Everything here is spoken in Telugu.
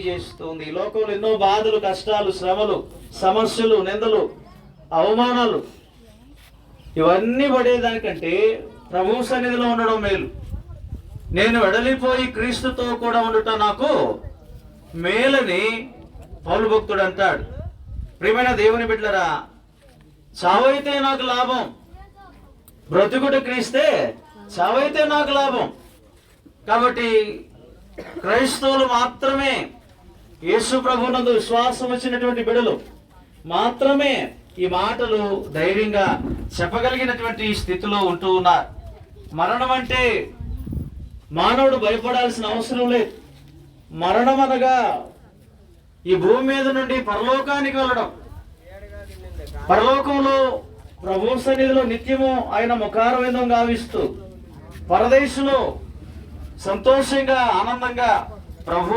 తెలియజేస్తుంది. ఈ లోకంలో ఎన్నో బాధలు, కష్టాలు, శ్రమలు, సమస్యలు, నిందలు, అవమానాలు ఇవన్నీ పడేదానికంటే ప్రభు సన్నిధిలో ఉండడం మేలు. నేను వెడలిపోయి క్రీస్తుతో కూడా ఉండటం నాకు మేలని పౌలు భక్తుడు అంటాడు. ప్రియమైన దేవుని బిడ్డలారా, చావైతే నాకు లాభం, బ్రతుకుట క్రీస్తే, చావైతే నాకు లాభం. కాబట్టి క్రైస్తవులు మాత్రమే, యేసు ప్రభువునందు విశ్వాసం వచ్చినటువంటి బిడ్డలు మాత్రమే ఈ మాటలు ధైర్యంగా చెప్పగలిగినటువంటి స్థితిలో ఉంటూ ఉన్నారు. మరణం అంటే మానవుడు భయపడాల్సిన అవసరం లేదు. మరణం అనగా ఈ భూమి మీద నుండి పరలోకానికి వెళ్ళడం, పరలోకంలో ప్రభు సన్నిధిలో నిత్యము ఆయన ముఖారవిందం గావిస్తూ పరదేశంలో సంతోషంగా ఆనందంగా ప్రభు